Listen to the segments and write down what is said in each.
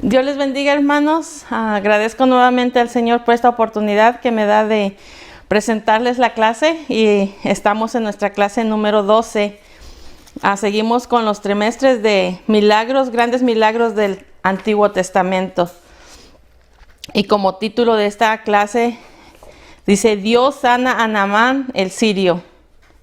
Dios les bendiga, hermanos. Agradezco nuevamente al Señor por esta oportunidad que me da de presentarles la clase y estamos en nuestra clase número 12. Seguimos con los trimestres de milagros, grandes milagros del Antiguo Testamento. Y como título de esta clase dice: Dios sana a Naamán el sirio.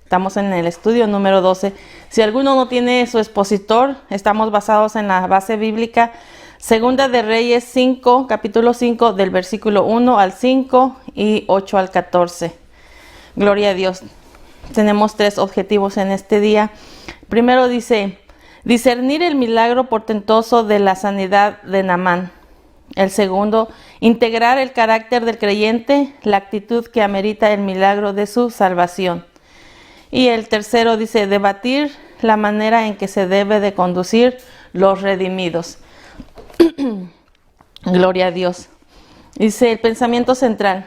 Estamos en el estudio número 12. Si alguno no tiene su expositor, estamos basados en la base bíblica Segunda de Reyes 5, capítulo 5, del versículo 1 al 5 y 8 al 14. Gloria a Dios. Tenemos 3 objetivos en este día. Primero dice: discernir el milagro portentoso de la sanidad de Naamán. El segundo, integrar el carácter del creyente, la actitud que amerita el milagro de su salvación. Y el tercero dice: debatir la manera en que se debe de conducir los redimidos. Gloria a Dios. Dice el pensamiento central: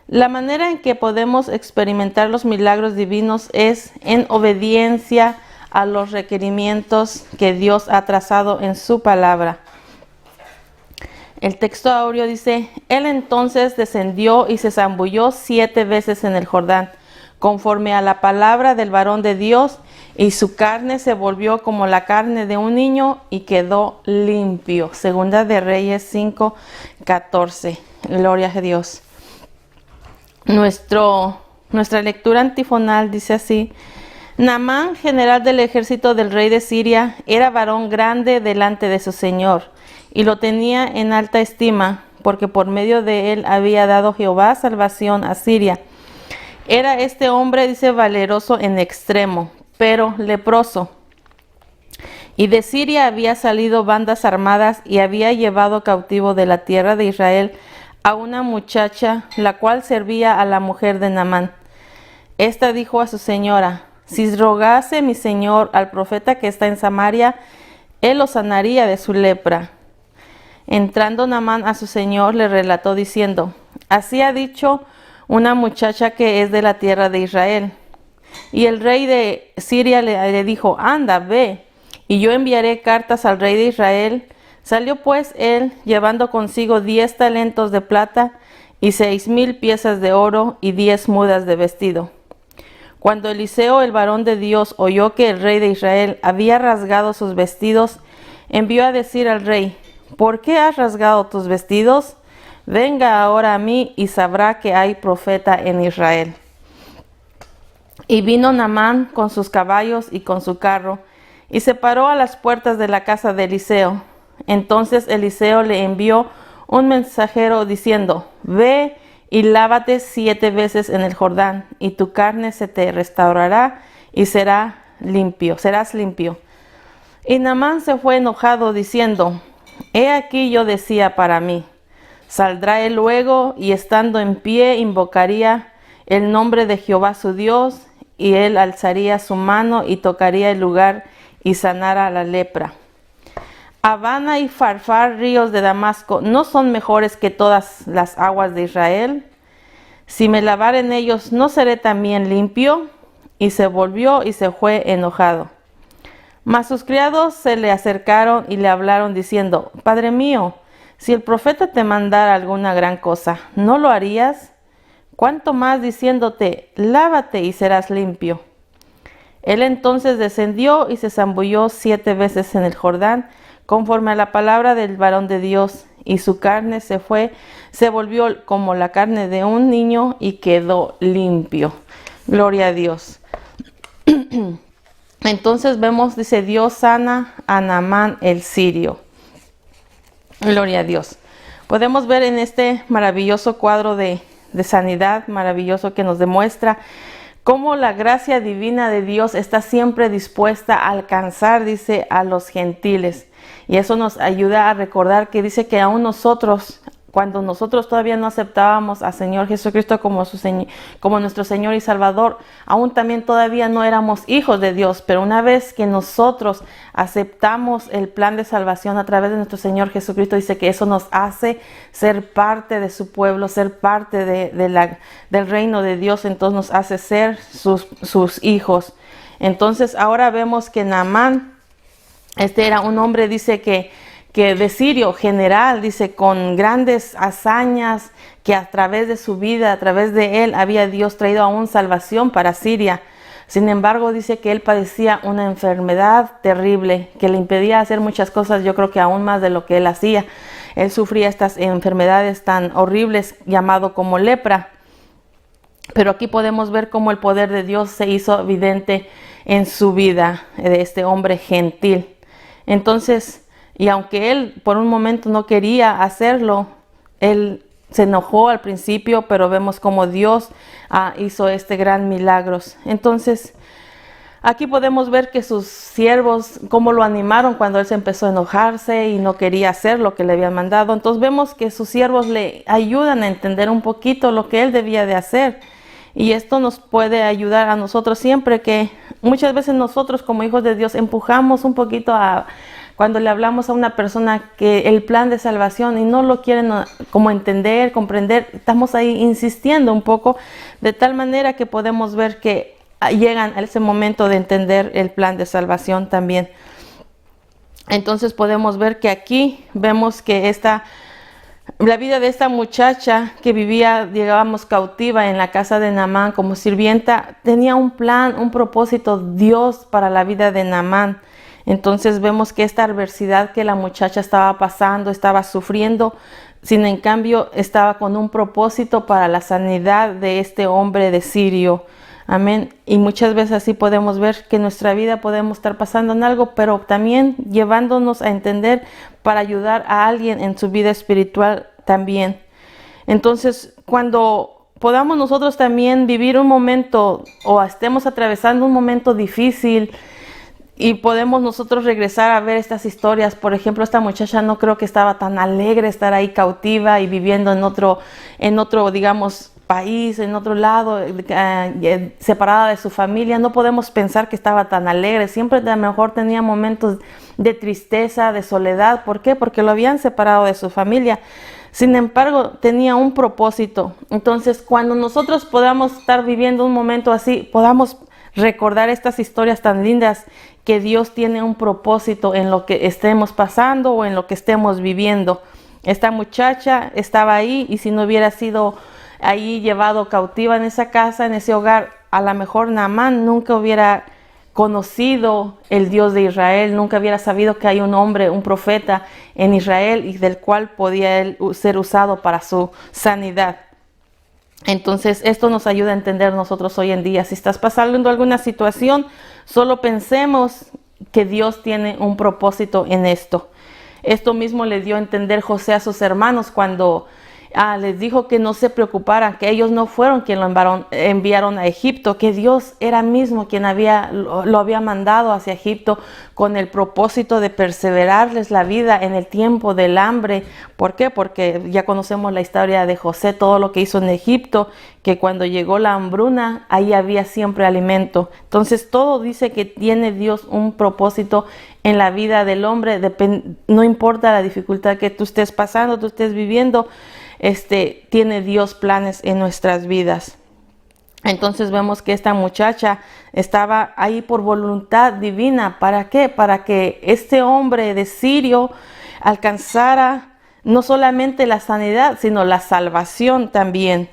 la manera en que podemos experimentar los milagros divinos es en obediencia a los requerimientos que Dios ha trazado en su palabra. El texto áureo dice: Él entonces descendió y se zambulló 7 veces en el Jordán, conforme a la palabra del varón de Dios, y su carne se volvió como la carne de un niño y quedó limpio. Segunda de Reyes 5, 14. Gloria a Dios. Nuestra lectura antifonal dice así: Naamán, general del ejército del rey de Siria, era varón grande delante de su señor, y lo tenía en alta estima, porque por medio de él había dado Jehová salvación a Siria. Era este hombre, dice, valeroso en extremo, pero leproso. Y de Siria había salido bandas armadas y había llevado cautivo de la tierra de Israel a una muchacha, la cual servía a la mujer de Naamán. Esta dijo a su señora: si rogase mi señor al profeta que está en Samaria, él lo sanaría de su lepra. Entrando Naamán a su señor, le relató diciendo: así ha dicho una muchacha que es de la tierra de Israel. Y el rey de Siria le dijo: anda, ve, y yo enviaré cartas al rey de Israel. Salió pues él, llevando consigo 10 talentos de plata y 6,000 piezas de oro y 10 mudas de vestido. Cuando Eliseo, el varón de Dios, oyó que el rey de Israel había rasgado sus vestidos, envió a decir al rey: ¿por qué has rasgado tus vestidos? Venga ahora a mí y sabrá que hay profeta en Israel. Y vino Naamán con sus caballos y con su carro, y se paró a las puertas de la casa de Eliseo. Entonces Eliseo le envió un mensajero diciendo: ve y lávate 7 veces en el Jordán, y tu carne se te restaurará y serás limpio. Y Naamán se fue enojado diciendo: he aquí yo decía para mí: saldrá él luego, y estando en pie invocaría el nombre de Jehová su Dios, y él alzaría su mano y tocaría el lugar y sanara la lepra. Abana y Farfar, ríos de Damasco, ¿no son mejores que todas las aguas de Israel? Si me lavare en ellos, ¿no seré también limpio? Y se volvió y se fue enojado. Mas sus criados se le acercaron y le hablaron diciendo: Padre mío, si el profeta te mandara alguna gran cosa, ¿no lo harías? ¿Cuánto más diciéndote: lávate y serás limpio? Él entonces descendió y se zambulló 7 veces en el Jordán, conforme a la palabra del varón de Dios, y su carne se volvió como la carne de un niño y quedó limpio. Gloria a Dios. Entonces vemos, dice, Dios sana a Naamán el sirio. Gloria a Dios. Podemos ver en este maravilloso cuadro de sanidad, maravilloso, que nos demuestra cómo la gracia divina de Dios está siempre dispuesta a alcanzar, dice, a los gentiles. Y eso nos ayuda a recordar que dice que aún nosotros, cuando nosotros todavía no aceptábamos al Señor Jesucristo como nuestro Señor y Salvador, aún también todavía no éramos hijos de Dios. Pero una vez que nosotros aceptamos el plan de salvación a través de nuestro Señor Jesucristo, dice que eso nos hace ser parte de su pueblo, ser parte del reino de Dios. Entonces nos hace ser sus hijos. Entonces ahora vemos que Naamán, era un hombre, dice que que de Sirio, general, dice, con grandes hazañas, que a través de su vida, a través de él, había Dios traído aún salvación para Siria. Sin embargo, dice que él padecía una enfermedad terrible que le impedía hacer muchas cosas, yo creo que aún más de lo que él hacía. Él sufría estas enfermedades tan horribles, llamado como lepra. Pero aquí podemos ver cómo el poder de Dios se hizo evidente en su vida, de este hombre gentil. Entonces, y aunque él por un momento no quería hacerlo, él se enojó al principio, pero vemos cómo Dios hizo este gran milagro. Entonces, aquí podemos ver que sus siervos, cómo lo animaron cuando él se empezó a enojarse y no quería hacer lo que le habían mandado. Entonces vemos que sus siervos le ayudan a entender un poquito lo que él debía de hacer. Y esto nos puede ayudar a nosotros siempre, que muchas veces nosotros como hijos de Dios empujamos un poquito cuando le hablamos a una persona que el plan de salvación y no lo quieren como entender, comprender, estamos ahí insistiendo un poco, de tal manera que podemos ver que llegan a ese momento de entender el plan de salvación también. Entonces podemos ver que aquí vemos que la vida de esta muchacha que vivía, digamos, cautiva en la casa de Naamán como sirvienta, tenía un plan, un propósito, Dios para la vida de Naamán. Entonces vemos que esta adversidad que la muchacha estaba pasando, estaba sufriendo, sin en cambio estaba con un propósito para la sanidad de este hombre de Sirio. Amén. Y muchas veces así podemos ver que en nuestra vida podemos estar pasando en algo, pero también llevándonos a entender para ayudar a alguien en su vida espiritual también. Entonces, cuando podamos nosotros también vivir un momento o estemos atravesando un momento difícil y podemos nosotros regresar a ver estas historias, por ejemplo, esta muchacha no creo que estaba tan alegre estar ahí cautiva y viviendo en otro, digamos, país, en otro lado, separada de su familia. No podemos pensar que estaba tan alegre. Siempre a lo mejor tenía momentos de tristeza, de soledad. ¿Por qué? Porque lo habían separado de su familia. Sin embargo, tenía un propósito. Entonces, cuando nosotros podamos estar viviendo un momento así, podamos recordar estas historias tan lindas, que Dios tiene un propósito en lo que estemos pasando o en lo que estemos viviendo. Esta muchacha estaba ahí, y si no hubiera sido ahí llevado cautiva en esa casa, en ese hogar, a lo mejor Naamán nunca hubiera conocido el Dios de Israel, nunca hubiera sabido que hay un hombre, un profeta en Israel, y del cual podía él ser usado para su sanidad. Entonces esto nos ayuda a entender nosotros hoy en día. Si estás pasando alguna situación, solo pensemos que Dios tiene un propósito en esto. Esto mismo le dio a entender José a sus hermanos cuando les dijo que no se preocuparan, que ellos no fueron quienes lo enviaron a Egipto, que Dios era mismo quien lo había mandado hacia Egipto con el propósito de perseverarles la vida en el tiempo del hambre. ¿Por qué? Porque ya conocemos la historia de José, todo lo que hizo en Egipto, que cuando llegó la hambruna, ahí había siempre alimento. Entonces todo dice que tiene Dios un propósito en la vida del hombre, no importa la dificultad que tú estés pasando, tú estés viviendo, tiene Dios planes en nuestras vidas. Entonces vemos que esta muchacha estaba ahí por voluntad divina. ¿Para qué? Para que este hombre de Sirio alcanzara no solamente la sanidad, sino la salvación también.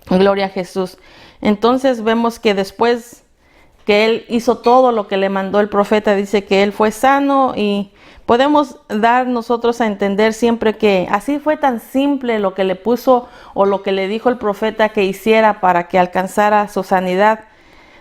Gloria a Jesús. Entonces vemos que después que él hizo todo lo que le mandó el profeta, dice que él fue sano, y podemos dar nosotros a entender siempre que así fue tan simple lo que le puso o lo que le dijo el profeta que hiciera para que alcanzara su sanidad.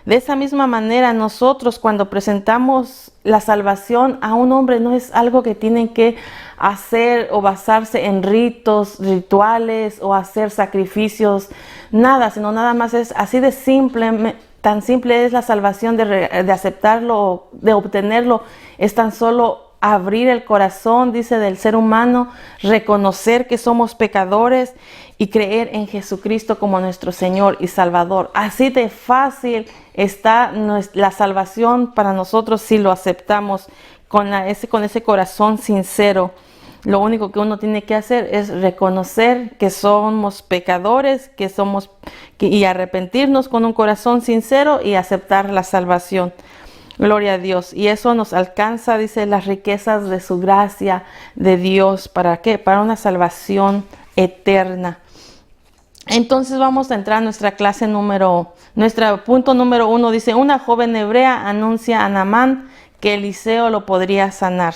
De esa misma manera, nosotros cuando presentamos la salvación a un hombre, no es algo que tienen que hacer o basarse en rituales o hacer sacrificios, nada, sino nada más es así de simple. Tan simple es la salvación de aceptarlo, de obtenerlo. Es tan solo abrir el corazón, dice, del ser humano, reconocer que somos pecadores y creer en Jesucristo como nuestro Señor y Salvador. Así de fácil está la salvación para nosotros si lo aceptamos con ese corazón sincero. Lo único que uno tiene que hacer es reconocer que somos pecadores, y arrepentirnos con un corazón sincero y aceptar la salvación. Gloria a Dios. Y eso nos alcanza, dice, las riquezas de su gracia de Dios. ¿Para qué? Para una salvación eterna. Entonces vamos a entrar a nuestra nuestro punto número 1. Dice, una joven hebrea anuncia a Naamán que Eliseo lo podría sanar.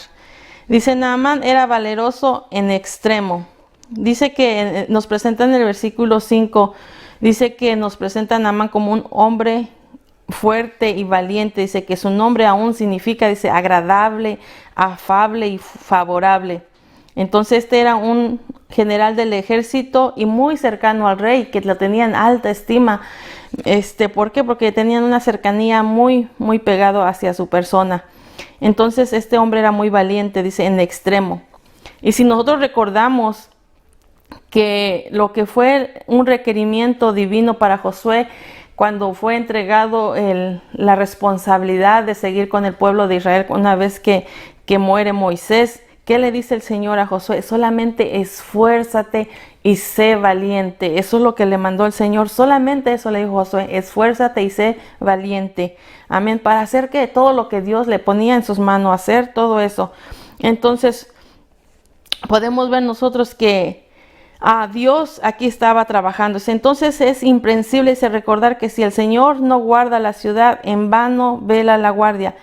Dice, Naamán era valeroso en extremo. Dice que nos presenta en el versículo 5, dice que nos presenta a Naamán como un hombre fuerte y valiente. Dice que su nombre aún significa, dice, agradable, afable y favorable. Entonces este era un general del ejército y muy cercano al rey, que lo tenía en alta estima. ¿Por qué? Porque tenían una cercanía muy pegado hacia su persona. Entonces este hombre era muy valiente, dice, en extremo. Y si nosotros recordamos que lo que fue un requerimiento divino para Josué, cuando fue entregado la responsabilidad de seguir con el pueblo de Israel una vez que muere Moisés, ¿qué le dice el Señor a Josué? Solamente esfuérzate y sé valiente. Eso es lo que le mandó el Señor. Solamente eso le dijo Josué: esfuérzate y sé valiente. Amén. Para hacer que todo lo que Dios le ponía en sus manos, hacer todo eso. Entonces, podemos ver nosotros que Dios aquí estaba trabajando. Entonces es imprensible recordar que si el Señor no guarda la ciudad, en vano vela la guardia.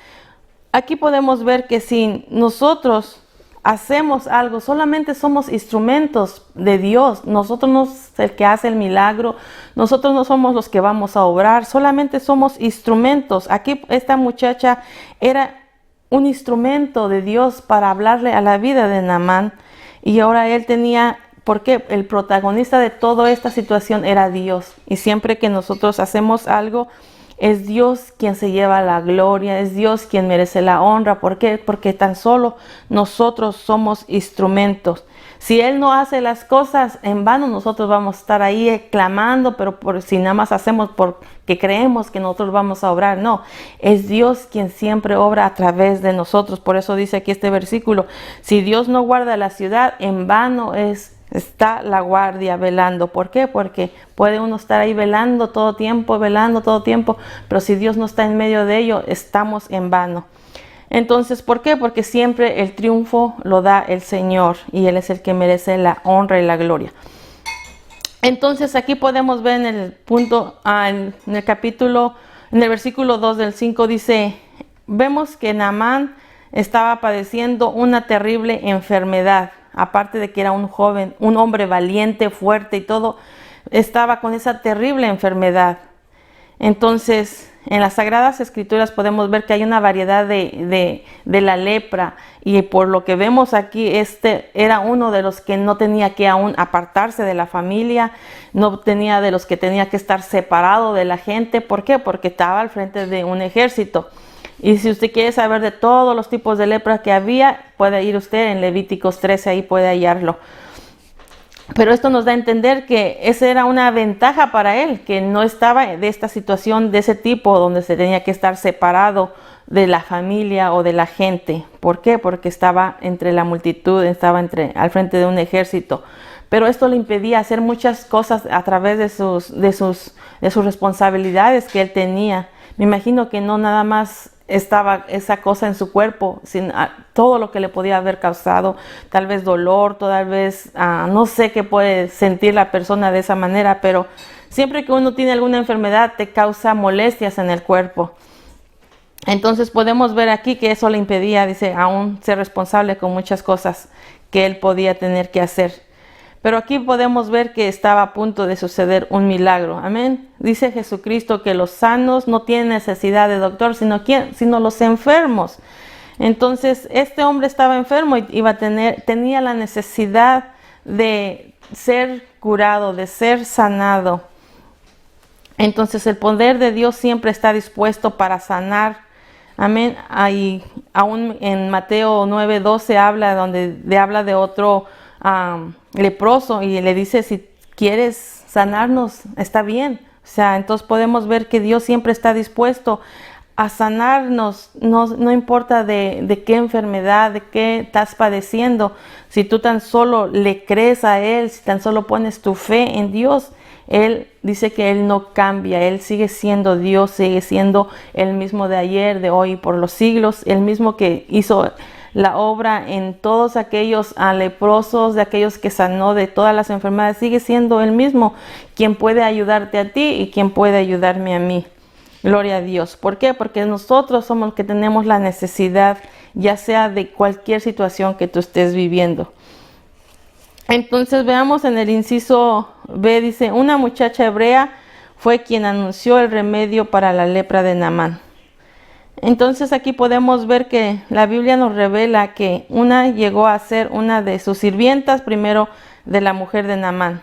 Aquí podemos ver que si nosotros hacemos algo, solamente somos instrumentos de Dios. Nosotros no somos el que hace el milagro, nosotros no somos los que vamos a obrar, solamente somos instrumentos. Aquí esta muchacha era un instrumento de Dios para hablarle a la vida de Naamán, y ahora él tenía, porque el protagonista de toda esta situación era Dios, y siempre que nosotros hacemos algo, es Dios quien se lleva la gloria, es Dios quien merece la honra. ¿Por qué? Porque tan solo nosotros somos instrumentos. Si Él no hace las cosas, en vano nosotros vamos a estar ahí clamando, pero si nada más hacemos porque creemos que nosotros vamos a obrar. No, es Dios quien siempre obra a través de nosotros. Por eso dice aquí este versículo: si Dios no guarda la ciudad, en vano está la guardia velando. ¿Por qué? Porque puede uno estar ahí velando todo tiempo, pero si Dios no está en medio de ello, estamos en vano. Entonces, ¿por qué? Porque siempre el triunfo lo da el Señor, y Él es el que merece la honra y la gloria. Entonces aquí podemos ver en el punto, en el versículo 2 del 5, dice, vemos que Naamán estaba padeciendo una terrible enfermedad. Aparte de que era un joven, un hombre valiente, fuerte y todo, estaba con esa terrible enfermedad. Entonces, en las Sagradas Escrituras podemos ver que hay una variedad de la lepra, y por lo que vemos aquí, era uno de los que no tenía que aún apartarse de la familia, no tenía de los que tenía que estar separado de la gente. ¿Por qué? Porque estaba al frente de un ejército. Y si usted quiere saber de todos los tipos de lepra que había, puede ir usted en Levíticos 13, ahí puede hallarlo. Pero esto nos da a entender que esa era una ventaja para él, que no estaba de esta situación de ese tipo, donde se tenía que estar separado de la familia o de la gente. ¿Por qué? Porque estaba entre la multitud, estaba al frente de un ejército. Pero esto le impedía hacer muchas cosas a través de sus responsabilidades que él tenía. Me imagino que no nada más estaba esa cosa en su cuerpo, sin todo lo que le podía haber causado, tal vez dolor, tal vez no sé qué puede sentir la persona de esa manera, pero siempre que uno tiene alguna enfermedad te causa molestias en el cuerpo. Entonces podemos ver aquí que eso le impedía, dice, aún ser responsable con muchas cosas que él podía tener que hacer. Pero aquí podemos ver que estaba a punto de suceder un milagro. Amén. Dice Jesucristo que los sanos no tienen necesidad de doctor, sino los enfermos. Entonces, este hombre estaba enfermo y tenía la necesidad de ser curado, de ser sanado. Entonces, el poder de Dios siempre está dispuesto para sanar. Amén. Aún en Mateo 9:12 habla de otro leproso, y le dice: si quieres sanarnos, está bien. O sea, entonces podemos ver que Dios siempre está dispuesto a sanarnos, no importa de qué enfermedad, de qué estás padeciendo. Si tú tan solo le crees a Él, si tan solo pones tu fe en Dios, Él dice que Él no cambia, Él sigue siendo Dios, sigue siendo el mismo de ayer, de hoy, por los siglos, el mismo que hizo la obra en todos aquellos leprosos, de aquellos que sanó de todas las enfermedades. Sigue siendo el mismo quien puede ayudarte a ti y quien puede ayudarme a mí. Gloria a Dios. ¿Por qué? Porque nosotros somos los que tenemos la necesidad, ya sea de cualquier situación que tú estés viviendo. Entonces veamos en el inciso B, dice, una muchacha hebrea fue quien anunció el remedio para la lepra de Naamán. Entonces aquí podemos ver que la Biblia nos revela que una llegó a ser una de sus sirvientas, primero de la mujer de Naamán.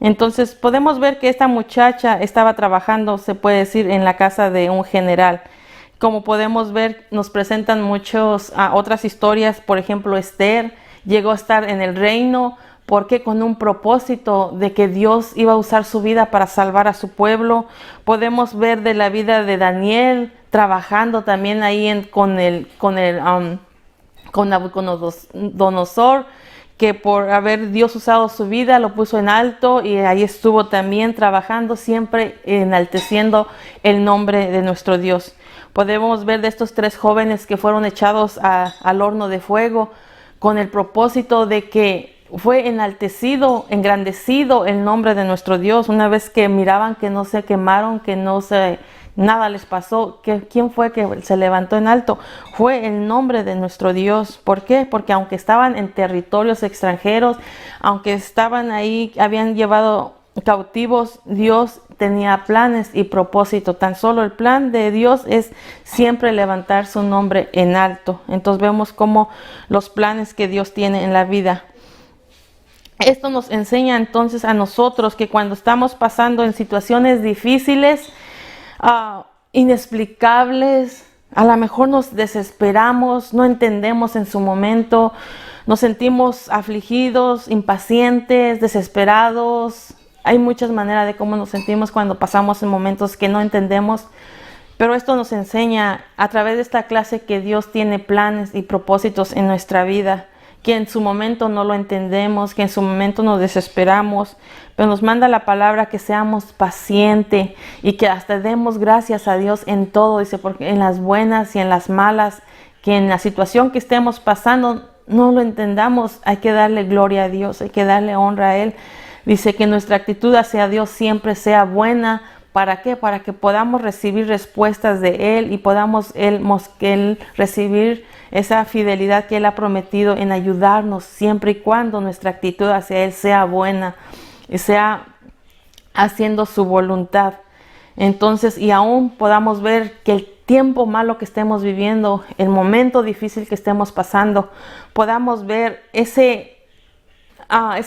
Entonces podemos ver que esta muchacha estaba trabajando, se puede decir, en la casa de un general. Como podemos ver, nos presentan muchas otras historias. Por ejemplo, Esther llegó a estar en el reino porque con un propósito de que Dios iba a usar su vida para salvar a su pueblo. Podemos ver de la vida de Daniel trabajando también ahí con Nabucodonosor, que por haber Dios usado su vida lo puso en alto y ahí estuvo también trabajando, siempre enalteciendo el nombre de nuestro Dios. Podemos ver de estos 3 jóvenes que fueron echados al horno de fuego con el propósito de que fue engrandecido el nombre de nuestro Dios. Una vez que miraban que no se quemaron, que nada les pasó, ¿quién fue que se levantó en alto? Fue el nombre de nuestro Dios. ¿Por qué? Porque aunque estaban en territorios extranjeros, aunque estaban ahí, habían llevado cautivos, Dios tenía planes y propósito. Tan solo el plan de Dios es siempre levantar su nombre en alto. Entonces vemos cómo los planes que Dios tiene en la vida. Esto nos enseña entonces a nosotros que cuando estamos pasando en situaciones difíciles, inexplicables, a lo mejor nos desesperamos, no entendemos en su momento, nos sentimos afligidos, impacientes, desesperados. Hay muchas maneras de cómo nos sentimos cuando pasamos en momentos que no entendemos, pero esto nos enseña a través de esta clase que Dios tiene planes y propósitos en nuestra vida, que en su momento no lo entendemos, que en su momento nos desesperamos, pero nos manda la palabra que seamos pacientes y que hasta demos gracias a Dios en todo, dice, porque en las buenas y en las malas, que en la situación que estemos pasando no lo entendamos, hay que darle gloria a Dios, hay que darle honra a Él. Dice que nuestra actitud hacia Dios siempre sea buena. ¿Para qué? Para que podamos recibir respuestas de Él y podamos Él recibir esa fidelidad que Él ha prometido en ayudarnos siempre y cuando nuestra actitud hacia Él sea buena y sea haciendo su voluntad. Entonces, y aún podamos ver que el tiempo malo que estemos viviendo, el momento difícil que estemos pasando, podamos ver esa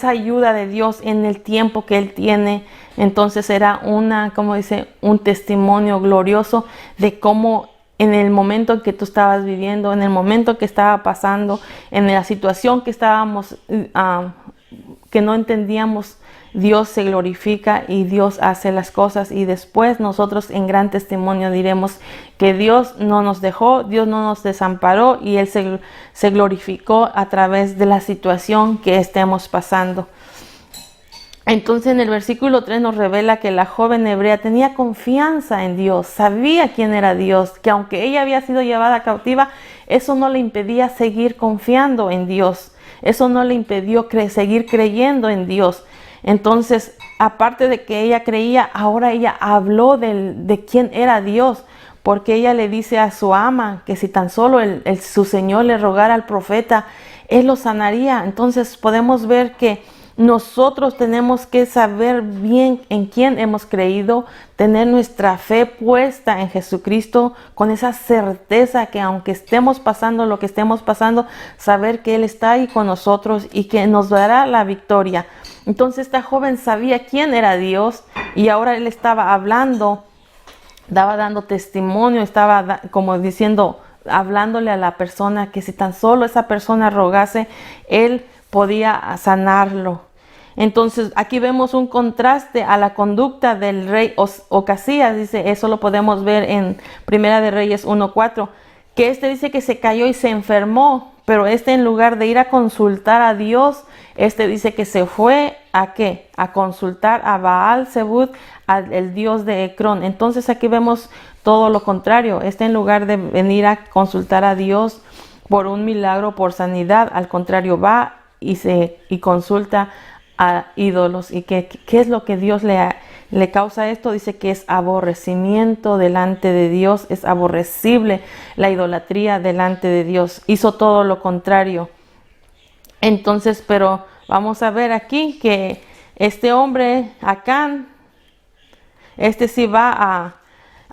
ayuda de Dios en el tiempo que Él tiene. Entonces será un testimonio glorioso de cómo en el momento en que tú estabas viviendo, en el momento que estaba pasando, en la situación que estábamos, que no entendíamos, Dios se glorifica y Dios hace las cosas, y después nosotros en gran testimonio diremos que Dios no nos dejó, Dios no nos desamparó y Él se glorificó a través de la situación que estemos pasando. Entonces en el versículo 3 nos revela que la joven hebrea tenía confianza en Dios, sabía quién era Dios, que aunque ella había sido llevada cautiva, eso no le impedía seguir confiando en Dios, eso no le impidió seguir creyendo en Dios. Entonces, aparte de que ella creía, ahora ella habló de quién era Dios, porque ella le dice a su ama que si tan solo su Señor le rogara al profeta, Él lo sanaría. Entonces podemos ver que nosotros tenemos que saber bien en quién hemos creído, tener nuestra fe puesta en Jesucristo, con esa certeza que aunque estemos pasando lo que estemos pasando, saber que Él está ahí con nosotros y que nos dará la victoria. Entonces esta joven sabía quién era Dios y ahora Él estaba hablando, estaba dando testimonio, estaba como diciendo, hablándole a la persona que si tan solo esa persona rogase, Él podía sanarlo. Entonces aquí vemos un contraste a la conducta del rey Ocasías. Dice, eso lo podemos ver en Primera de Reyes 1:4, que dice que se cayó y se enfermó, pero en lugar de ir a consultar a Dios, dice que se fue ¿a qué? A consultar a Baal Zebud, el dios de Ecrón. Entonces aquí vemos todo lo contrario. En lugar de venir a consultar a Dios por un milagro, por sanidad, al contrario, va y consulta a ídolos. ¿Y qué es lo que Dios le causa esto? Dice que es aborrecimiento delante de Dios, es aborrecible la idolatría delante de Dios. Hizo todo lo contrario. Entonces, pero vamos a ver aquí que este hombre, Acán, sí va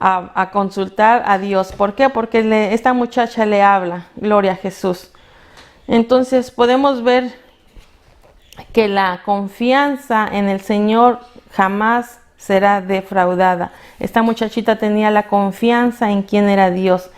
a consultar a Dios. ¿Por qué? Porque esta muchacha le habla, gloria a Jesús. Entonces podemos ver que la confianza en el Señor jamás será defraudada. Esta muchachita tenía la confianza en quién era Dios.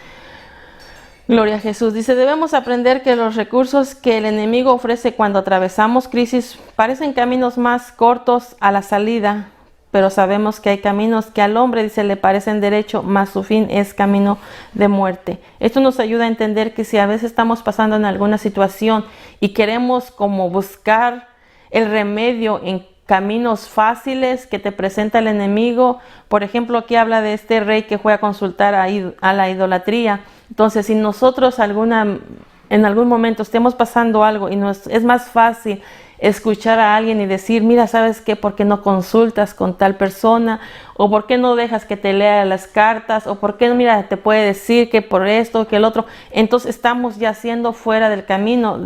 Gloria a Jesús. Dice, debemos aprender que los recursos que el enemigo ofrece cuando atravesamos crisis parecen caminos más cortos a la salida, pero sabemos que hay caminos que al hombre, dice, le parecen derecho, mas su fin es camino de muerte. Esto nos ayuda a entender que si a veces estamos pasando en alguna situación y queremos como buscar el remedio en caminos fáciles que te presenta el enemigo, por ejemplo, aquí habla de este rey que fue a consultar a la idolatría. Entonces, si nosotros en algún momento estemos pasando algo y es más fácil escuchar a alguien y decir, mira, ¿sabes qué? ¿Por qué no consultas con tal persona? ¿O por qué no dejas que te lea las cartas? ¿O por qué, mira, te puede decir que por esto, que el otro? Entonces estamos ya siendo fuera del camino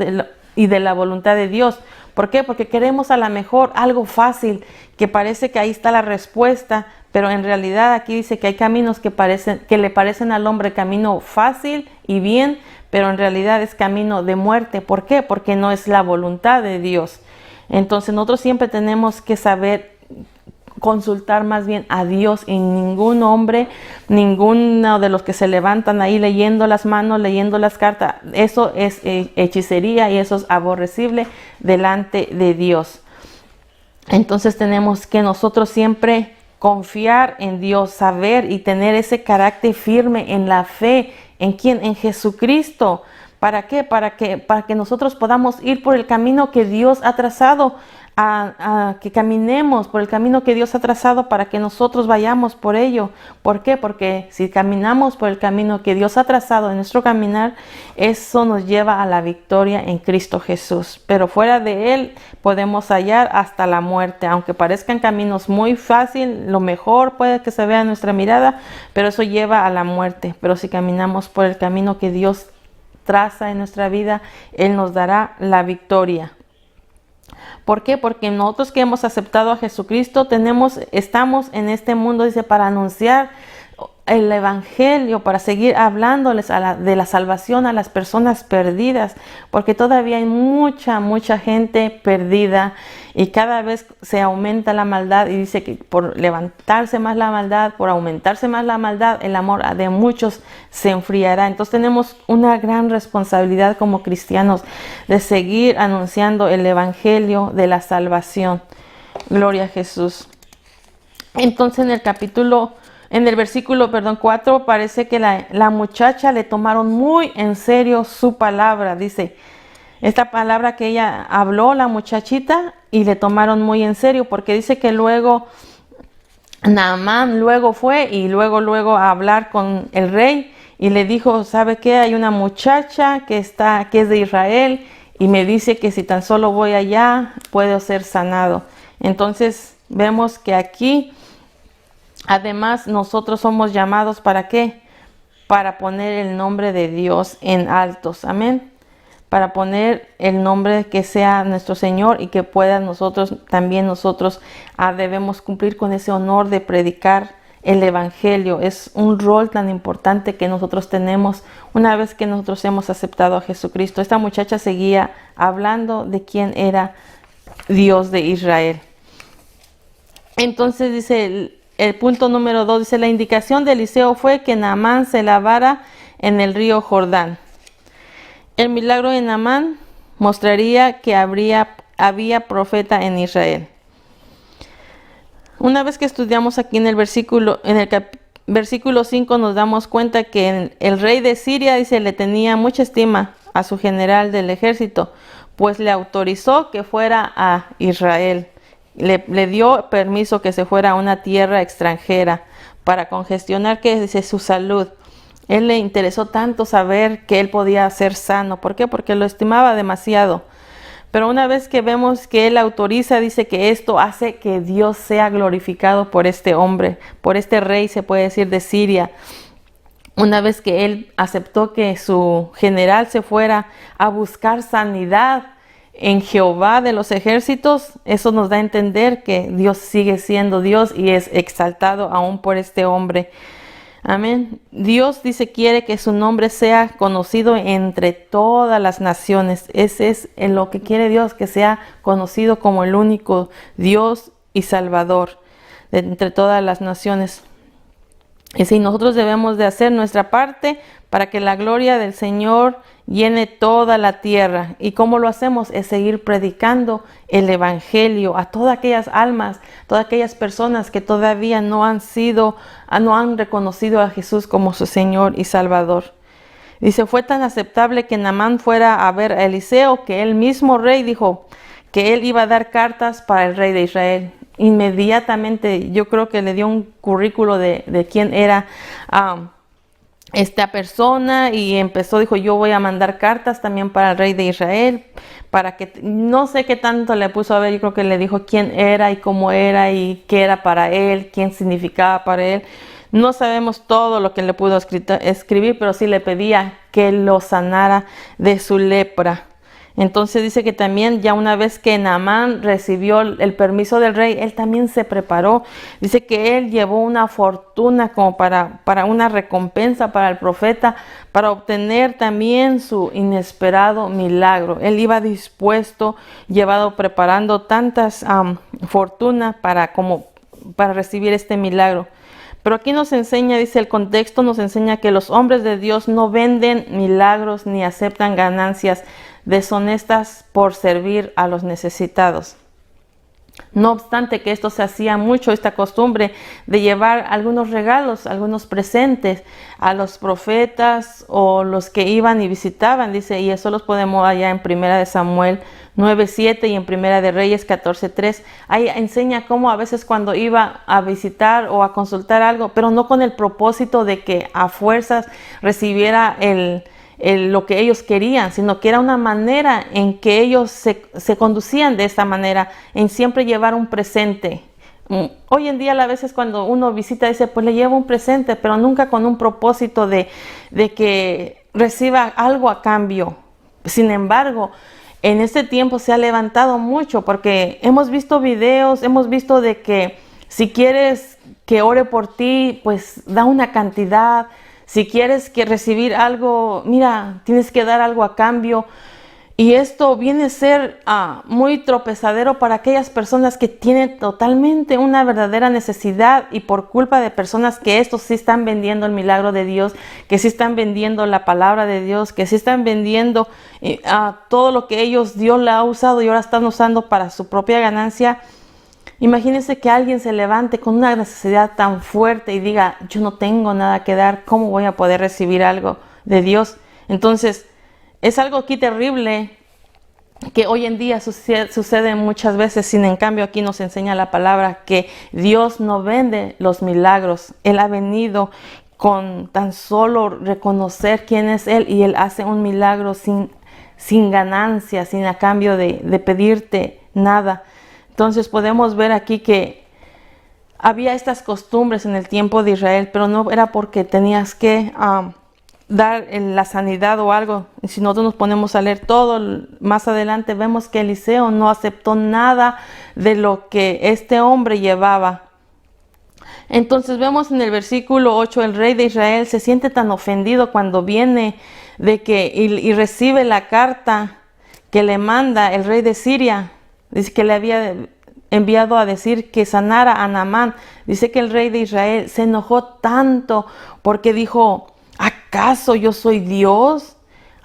y de la voluntad de Dios. ¿Por qué? Porque queremos a lo mejor algo fácil, que parece que ahí está la respuesta, pero en realidad aquí dice que hay caminos que le parecen al hombre camino fácil y bien, pero en realidad es camino de muerte. ¿Por qué? Porque no es la voluntad de Dios. Entonces nosotros siempre tenemos que saber consultar más bien a Dios, y ningún hombre, ninguno de los que se levantan ahí leyendo las manos, leyendo las cartas, eso es hechicería y eso es aborrecible delante de Dios. Entonces tenemos que nosotros siempre confiar en Dios, saber y tener ese carácter firme en la fe. ¿En quién? En Jesucristo. ¿Para qué? Para que nosotros podamos ir por el camino que Dios ha trazado, que caminemos por el camino que Dios ha trazado para que nosotros vayamos por ello. ¿Por qué? Porque si caminamos por el camino que Dios ha trazado en nuestro caminar, eso nos lleva a la victoria en Cristo Jesús. Pero fuera de Él podemos hallar hasta la muerte. Aunque parezcan caminos muy fáciles, lo mejor puede que se vea en nuestra mirada, pero eso lleva a la muerte. Pero si caminamos por el camino que Dios traza en nuestra vida, Él nos dará la victoria. ¿Por qué? Porque nosotros que hemos aceptado a Jesucristo estamos en este mundo, dice, para anunciar el evangelio, para seguir hablándoles de la salvación a las personas perdidas, porque todavía hay mucha gente perdida y cada vez se aumenta la maldad, y dice que por levantarse más la maldad, por aumentarse más la maldad, el amor de muchos se enfriará. Entonces tenemos una gran responsabilidad como cristianos de seguir anunciando el evangelio de la salvación. Gloria a Jesús. Entonces en el versículo 4 parece que la muchacha le tomaron muy en serio su palabra. Dice, esta palabra que ella habló, la muchachita, y le tomaron muy en serio, porque dice que luego Naamán fue y luego a hablar con el rey y le dijo, ¿sabe qué? Hay una muchacha que es de Israel y me dice que si tan solo voy allá puedo ser sanado. Entonces vemos que aquí además nosotros somos llamados ¿para qué? Para poner el nombre de Dios en altos. Amén. Para poner el nombre que sea nuestro Señor y que pueda nosotros debemos cumplir con ese honor de predicar el evangelio. Es un rol tan importante que nosotros tenemos una vez que nosotros hemos aceptado a Jesucristo. Esta muchacha seguía hablando de quién era Dios de Israel. Entonces dice el punto número 2, dice, la indicación de Eliseo fue que Naamán se lavara en el río Jordán. El milagro de Naamán mostraría que habría había profeta en Israel. Una vez que estudiamos aquí en el versículo 5 nos damos cuenta que el rey de Siria, dice, le tenía mucha estima a su general del ejército, pues le autorizó que fuera a Israel. Le dio permiso que se fuera a una tierra extranjera para congestionar, que dice, su salud. Él le interesó tanto saber que él podía ser sano. ¿Por qué? Porque lo estimaba demasiado. Pero una vez que vemos que él autoriza, dice que esto hace que Dios sea glorificado por este hombre, por este rey, se puede decir, de Siria. Una vez que él aceptó que su general se fuera a buscar sanidad en Jehová de los ejércitos, eso nos da a entender que Dios sigue siendo Dios y es exaltado aún por este hombre. Amén. Dios dice, quiere que su nombre sea conocido entre todas las naciones. Ese es lo que quiere Dios, que sea conocido como el único Dios y Salvador de entre todas las naciones. Y si nosotros debemos de hacer nuestra parte para que la gloria del Señor llene toda la tierra. ¿Y cómo lo hacemos? Es seguir predicando el evangelio a todas aquellas almas, todas aquellas personas que todavía no han reconocido a Jesús como su Señor y Salvador. Dice, fue tan aceptable que Naamán fuera a ver a Eliseo, que el mismo rey dijo que él iba a dar cartas para el rey de Israel. Inmediatamente yo creo que le dio un currículo de quién era esta persona, y dijo, yo voy a mandar cartas también para el rey de Israel, para que, no sé qué tanto le puso a ver, yo creo que le dijo quién era y cómo era y qué era para él, quién significaba para él. No sabemos todo lo que le pudo escribir, pero sí le pedía que lo sanara de su lepra. Entonces dice que también ya una vez que Naamán recibió el permiso del rey, él también se preparó. Dice que él llevó una fortuna como para una recompensa para el profeta, para obtener también su inesperado milagro. Él iba dispuesto, preparando tantas fortunas para recibir este milagro. Pero aquí nos enseña, dice el contexto, nos enseña que los hombres de Dios no venden milagros ni aceptan ganancias deshonestas por servir a los necesitados. No obstante que esto se hacía mucho, esta costumbre de llevar algunos regalos, algunos presentes a los profetas o los que iban y visitaban, dice, y eso los podemos allá en 1 de Samuel 9:7 y en 1 de Reyes 14:3. Ahí enseña cómo a veces cuando iba a visitar o a consultar algo, pero no con el propósito de que a fuerzas recibiera lo que ellos querían, sino que era una manera en que ellos se conducían de esta manera, en siempre llevar un presente. Hoy en día a veces cuando uno visita dice, pues le llevo un presente, pero nunca con un propósito de que reciba algo a cambio. Sin embargo, en este tiempo se ha levantado mucho, porque hemos visto videos, hemos visto de que si quieres que ore por ti, pues da una cantidad. Si quieres recibir algo, mira, tienes que dar algo a cambio. Y esto viene a ser muy tropezadero para aquellas personas que tienen totalmente una verdadera necesidad, y por culpa de personas que estos sí están vendiendo el milagro de Dios, que sí están vendiendo la palabra de Dios, que sí están vendiendo todo lo que Dios le ha usado y ahora están usando para su propia ganancia. Imagínense que alguien se levante con una necesidad tan fuerte y diga, yo no tengo nada que dar, ¿cómo voy a poder recibir algo de Dios? Entonces, es algo aquí terrible que hoy en día sucede muchas veces. Sin en cambio, aquí nos enseña la palabra que Dios no vende los milagros. Él ha venido con tan solo reconocer quién es Él, y Él hace un milagro sin ganancia, sin a cambio de pedirte nada. Entonces podemos ver aquí que había estas costumbres en el tiempo de Israel, pero no era porque tenías que dar la sanidad o algo. Si nosotros nos ponemos a leer todo, más adelante vemos que Eliseo no aceptó nada de lo que este hombre llevaba. Entonces vemos en el versículo 8, el rey de Israel se siente tan ofendido cuando viene y recibe la carta que le manda el rey de Siria. Dice que le había enviado a decir que sanara a Naamán. Dice que el rey de Israel se enojó tanto porque dijo, ¿acaso yo soy Dios?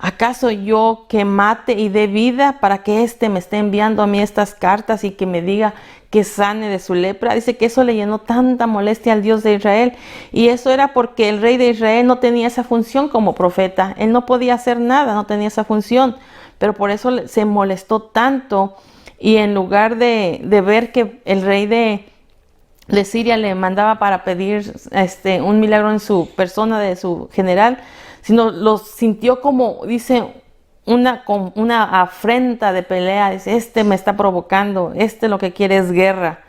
¿Acaso yo que mate y dé vida para que éste me esté enviando a mí estas cartas y que me diga que sane de su lepra? Dice que eso le llenó tanta molestia al Dios de Israel. Y eso era porque el rey de Israel no tenía esa función como profeta. Él no podía hacer nada, no tenía esa función. Pero por eso se molestó tanto. Y en lugar de ver que el rey de Siria le mandaba para pedir un milagro en su persona de su general, sino lo sintió como, dice, una afrenta de pelea. Dice, me está provocando, lo que quiere es guerra.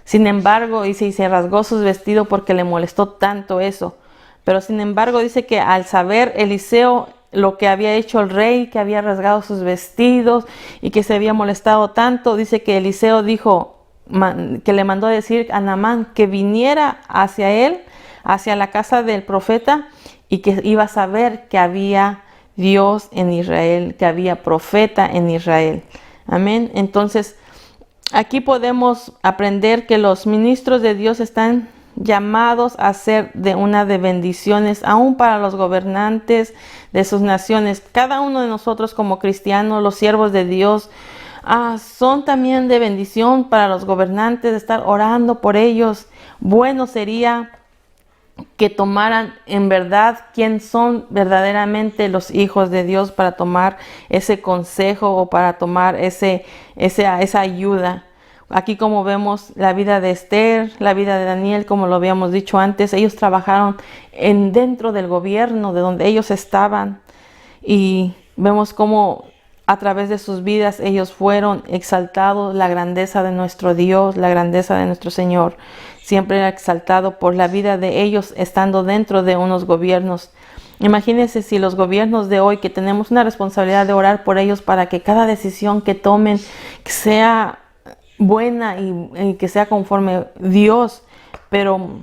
Sin embargo, dice, y se rasgó sus vestidos porque le molestó tanto eso. Pero sin embargo, dice que al saber Eliseo lo que había hecho el rey, que había rasgado sus vestidos y que se había molestado tanto, dice que Eliseo dijo, que le mandó a decir a Naamán que viniera hacia él, hacia la casa del profeta, y que iba a saber que había Dios en Israel, que había profeta en Israel. Amén. Entonces, aquí podemos aprender que los ministros de Dios están llamados a ser de bendiciones, aún para los gobernantes de sus naciones. Cada uno de nosotros como cristianos, los siervos de Dios, son también de bendición para los gobernantes, de estar orando por ellos. Bueno sería que tomaran en verdad quién son verdaderamente los hijos de Dios para tomar ese consejo o para tomar esa ayuda. Aquí como vemos la vida de Esther, la vida de Daniel, como lo habíamos dicho antes, ellos trabajaron dentro del gobierno de donde ellos estaban, y vemos cómo a través de sus vidas ellos fueron exaltados. La grandeza de nuestro Dios, la grandeza de nuestro Señor siempre era exaltado por la vida de ellos estando dentro de unos gobiernos. Imagínense si los gobiernos de hoy, que tenemos una responsabilidad de orar por ellos para que cada decisión que tomen sea buena y que sea conforme Dios, pero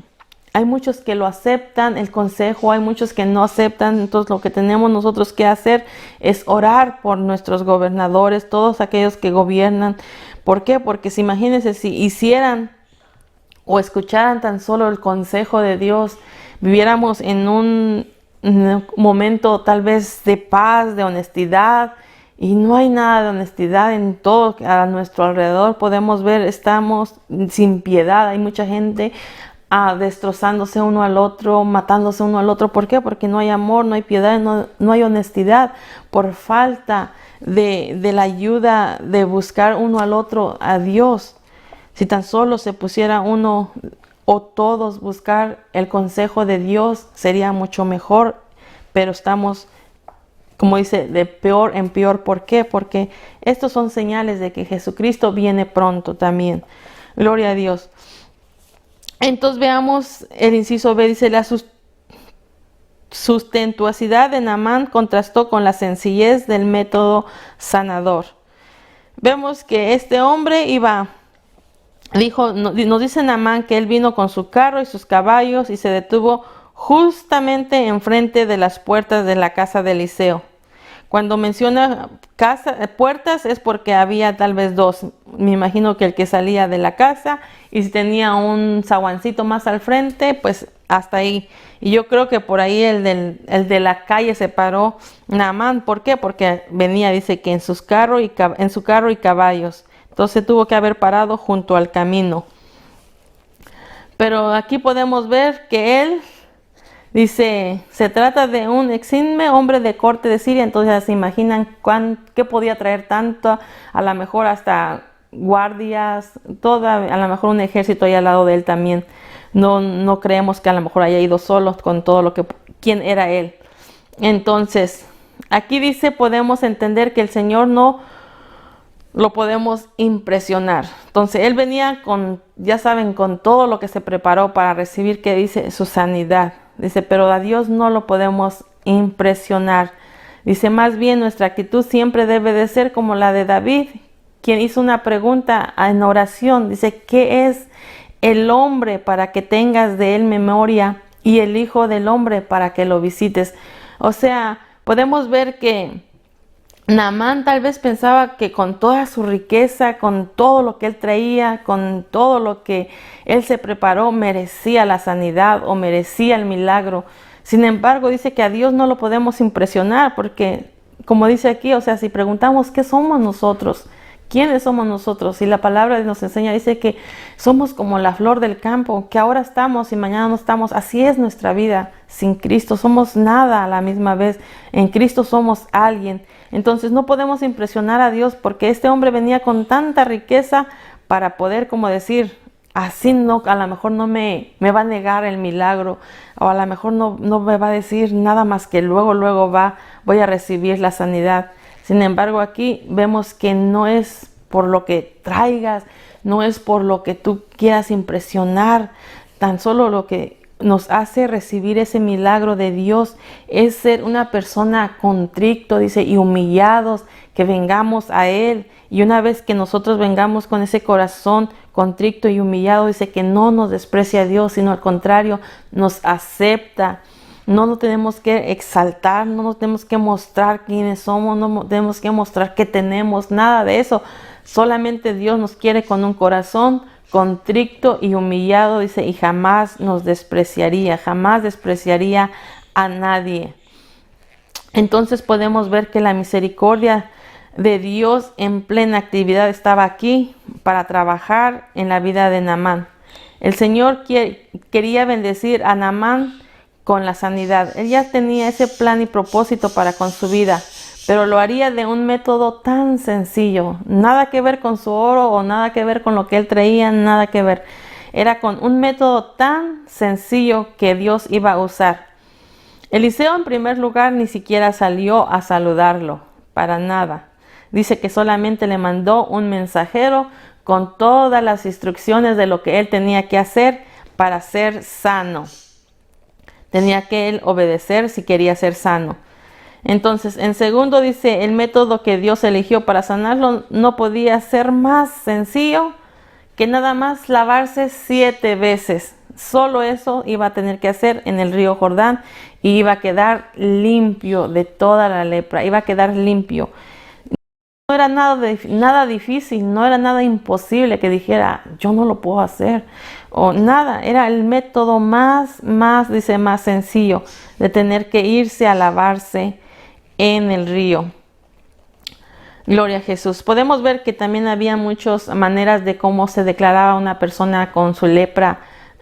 hay muchos que lo aceptan, el consejo, hay muchos que no aceptan. Entonces lo que tenemos nosotros que hacer es orar por nuestros gobernadores, todos aquellos que gobiernan. ¿Por qué? Porque imagínense si hicieran o escucharan tan solo el consejo de Dios, viviéramos en un momento tal vez de paz, de honestidad, y no hay nada de honestidad en todo a nuestro alrededor. Podemos ver, estamos sin piedad, hay mucha gente destrozándose uno al otro, matándose uno al otro. ¿Por qué? Porque no hay amor, no hay piedad, no hay honestidad, por falta de la ayuda de buscar uno al otro, a Dios. Si tan solo se pusiera uno o todos buscar el consejo de Dios, sería mucho mejor, pero estamos, como dice, de peor en peor. ¿Por qué? Porque estos son señales de que Jesucristo viene pronto también. Gloria a Dios. Entonces veamos el inciso B, dice, la sustentuosidad de Naamán contrastó con la sencillez del método sanador. Vemos que este hombre nos dice Naamán que él vino con su carro y sus caballos y se detuvo justamente enfrente de las puertas de la casa de Eliseo. Cuando menciona puertas es porque había tal vez dos. Me imagino que el que salía de la casa, y si tenía un zaguancito más al frente, pues hasta ahí. Y yo creo que por ahí el de la calle se paró Naamán. ¿Por qué? Porque venía, dice que en su carro y caballos. Entonces tuvo que haber parado junto al camino. Pero aquí podemos ver que él dice, se trata de un eximio hombre de corte de Siria. Entonces se imaginan qué podía traer tanto, a lo mejor hasta guardias, a lo mejor un ejército ahí al lado de él también. No creemos que a lo mejor haya ido solo con todo quién era él. Entonces, aquí dice, podemos entender que el Señor no lo podemos impresionar. Entonces él venía ya saben, con todo lo que se preparó para recibir, que dice su sanidad. Dice, pero a Dios no lo podemos impresionar. Dice, más bien nuestra actitud siempre debe de ser como la de David, quien hizo una pregunta en oración. Dice, ¿qué es el hombre para que tengas de él memoria, y el hijo del hombre para que lo visites? O sea, podemos ver que Naamán tal vez pensaba que con toda su riqueza, con todo lo que él traía, con todo lo que él se preparó, merecía la sanidad o merecía el milagro. Sin embargo, dice que a Dios no lo podemos impresionar, porque como dice aquí, o sea, si preguntamos qué somos nosotros, quiénes somos nosotros, y la palabra nos enseña, dice que somos como la flor del campo, que ahora estamos y mañana no estamos. Así es nuestra vida. Sin Cristo somos nada a la misma vez. En Cristo somos alguien. Entonces no podemos impresionar a Dios, porque este hombre venía con tanta riqueza para poder, como decir, así no, a lo mejor no me va a negar el milagro, o a lo mejor no me va a decir nada más que luego voy a recibir la sanidad. Sin embargo, aquí vemos que no es por lo que traigas, no es por lo que tú quieras impresionar, tan solo lo que nos hace recibir ese milagro de Dios es ser una persona contrito, dice, y humillados, que vengamos a Él. Y una vez que nosotros vengamos con ese corazón contrito y humillado, dice que no nos desprecia a Dios, sino al contrario, nos acepta. No nos tenemos que exaltar, no nos tenemos que mostrar quiénes somos, no tenemos que mostrar qué tenemos, nada de eso. Solamente Dios nos quiere con un corazón contrito y humillado, dice, y jamás nos despreciaría, jamás despreciaría a nadie. Entonces podemos ver que la misericordia de Dios en plena actividad estaba aquí para trabajar en la vida de Naamán. El Señor quería bendecir a Naamán con la sanidad. Él ya tenía ese plan y propósito para con su vida, pero lo haría de un método tan sencillo, nada que ver con su oro o nada que ver con lo que él traía, nada que ver. Era con un método tan sencillo que Dios iba a usar. Eliseo, en primer lugar, ni siquiera salió a saludarlo, para nada. Dice que solamente le mandó un mensajero con todas las instrucciones de lo que él tenía que hacer para ser sano. Tenía que él obedecer si quería ser sano. Entonces, en segundo, dice, el método que Dios eligió para sanarlo no podía ser más sencillo que nada más lavarse 7 veces. Solo eso iba a tener que hacer en el río Jordán y iba a quedar limpio de toda la lepra, iba a quedar limpio. No era nada difícil, no era nada imposible que dijera, yo no lo puedo hacer, o nada. Era el método más sencillo de tener que irse a lavarse en el río. Gloria a Jesús. Podemos ver que también había muchas maneras de cómo se declaraba una persona con su lepra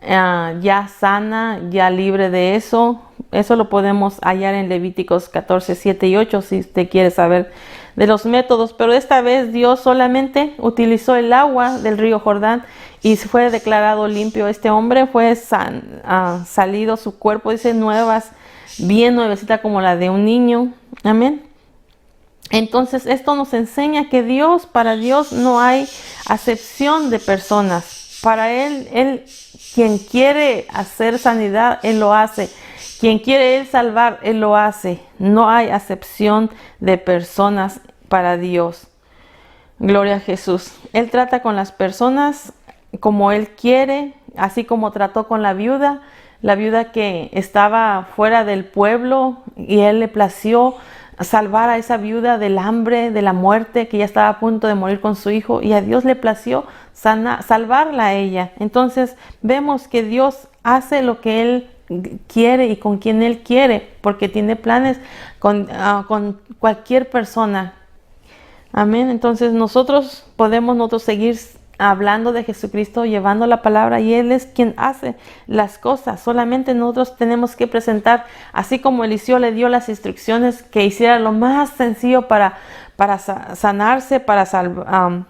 ya sana, ya libre de eso. Eso lo podemos hallar en Levíticos 14, 7 y 8 si usted quiere saber de los métodos. Pero esta vez Dios solamente utilizó el agua del río Jordán y fue declarado limpio. Este hombre fue salido su cuerpo, dice, bien nuevecita como la de un niño. Amén. Entonces esto nos enseña que para Dios no hay acepción de personas. Para Él, quien quiere hacer sanidad, Él lo hace. Quien quiere Él salvar, Él lo hace. No hay acepción de personas para Dios. Gloria a Jesús. Él trata con las personas como Él quiere, así como trató con la viuda que estaba fuera del pueblo, y Él le plació salvar a esa viuda del hambre, de la muerte, que ya estaba a punto de morir con su hijo, y a Dios le plació salvarla a ella. Entonces vemos que Dios hace lo que Él quiere y con quien Él quiere, porque tiene planes con cualquier persona. Amén. Entonces nosotros podemos seguir hablando de Jesucristo, llevando la palabra, y Él es quien hace las cosas. Solamente nosotros tenemos que presentar, así como Eliseo le dio las instrucciones que hiciera lo más sencillo para sanarse, para sanar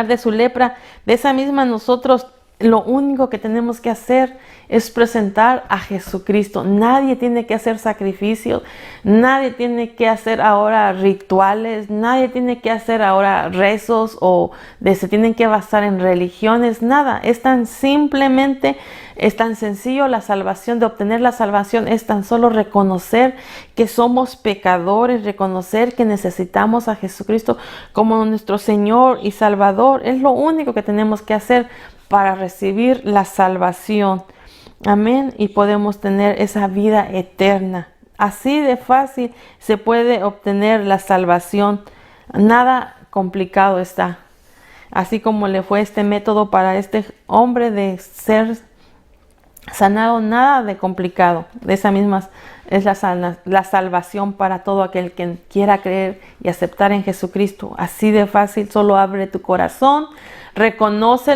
de su lepra. De esa misma nosotros lo único que tenemos que hacer es presentar a Jesucristo. Nadie tiene que hacer sacrificios, nadie tiene que hacer ahora rituales, nadie tiene que hacer ahora rezos o se tienen que basar en religiones, nada. Es tan sencillo la salvación, de obtener la salvación es tan solo reconocer que somos pecadores, reconocer que necesitamos a Jesucristo como nuestro Señor y Salvador. Es lo único que tenemos que hacer para recibir la salvación. Amén. Y podemos tener esa vida eterna. Así de fácil se puede obtener la salvación. Nada complicado está. Así como le fue este método para este hombre de ser sanado, nada de complicado. De esa misma es la salvación para todo aquel que quiera creer y aceptar en Jesucristo. Así de fácil, solo abre tu corazón, reconoce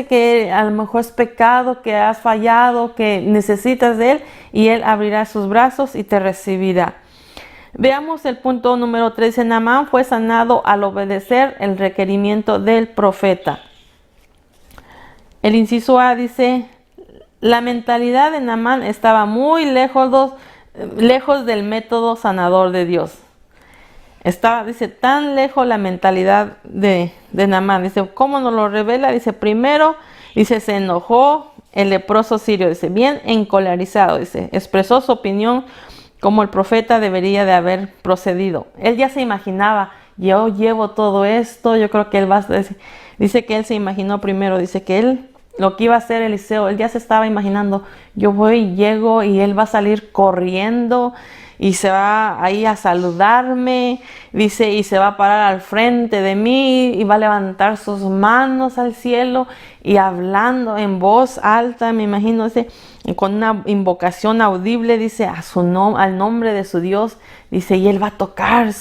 que a lo mejor es pecado, que has fallado, que necesitas de Él, y Él abrirá sus brazos y te recibirá. Veamos el punto número 13. Naamán fue sanado al obedecer el requerimiento del profeta. El inciso A dice: la mentalidad de Naamán estaba muy lejos del método sanador de Dios. Estaba, dice, tan lejos la mentalidad de Naamán. Dice, ¿cómo nos lo revela? Dice, primero, dice, se enojó el leproso sirio. Dice, bien encolerizado. Dice, expresó su opinión como el profeta debería de haber procedido. Él ya se imaginaba, yo llevo todo esto, yo creo que él va a... Dice que él se imaginó primero, dice que él, lo que iba a hacer Eliseo, él ya se estaba imaginando, yo voy, llego y él va a salir corriendo y se va ahí a saludarme, dice, y se va a parar al frente de mí y va a levantar sus manos al cielo y hablando en voz alta, me imagino, dice, con una invocación audible, dice, al nombre de su Dios, dice, y él va a tocar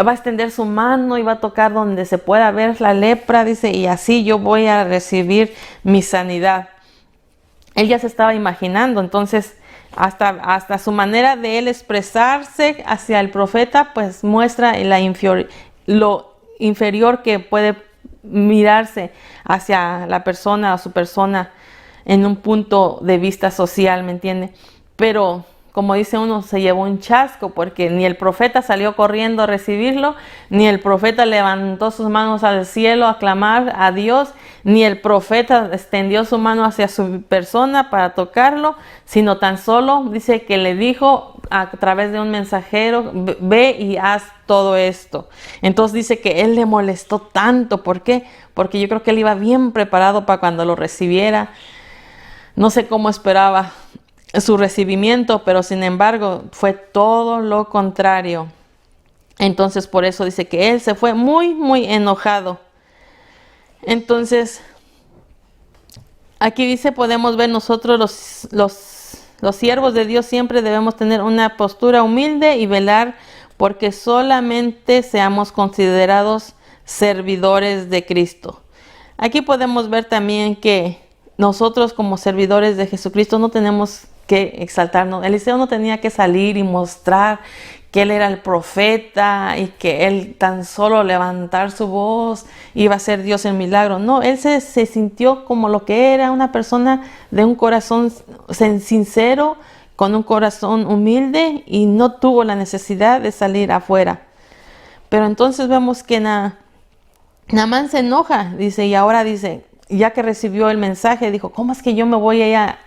va a extender su mano y va a tocar donde se pueda ver la lepra, dice, y así yo voy a recibir mi sanidad. Él ya se estaba imaginando, entonces hasta su manera de él expresarse hacia el profeta, pues muestra lo inferior que puede mirarse hacia la persona o su persona en un punto de vista social, ¿me entiende? Pero como dice uno, se llevó un chasco porque ni el profeta salió corriendo a recibirlo, ni el profeta levantó sus manos al cielo a clamar a Dios, ni el profeta extendió su mano hacia su persona para tocarlo, sino tan solo dice que le dijo a través de un mensajero, ve y haz todo esto. Entonces dice que él le molestó tanto. ¿Por qué? Porque yo creo que él iba bien preparado para cuando lo recibiera. No sé cómo esperaba su recibimiento, pero sin embargo fue todo lo contrario. Entonces por eso dice que él se fue muy, muy enojado. Entonces aquí dice, podemos ver nosotros los siervos de Dios siempre debemos tener una postura humilde y velar porque solamente seamos considerados servidores de Cristo. Aquí podemos ver también que nosotros como servidores de Jesucristo no tenemos que exaltarnos. Eliseo no tenía que salir y mostrar que él era el profeta y que él tan solo levantar su voz iba a ser Dios el milagro. No, él se sintió como lo que era, una persona de un corazón sincero, con un corazón humilde, y no tuvo la necesidad de salir afuera. Pero entonces vemos que Naamán se enoja, dice, y ahora dice, ya que recibió el mensaje, dijo, ¿cómo es que yo me voy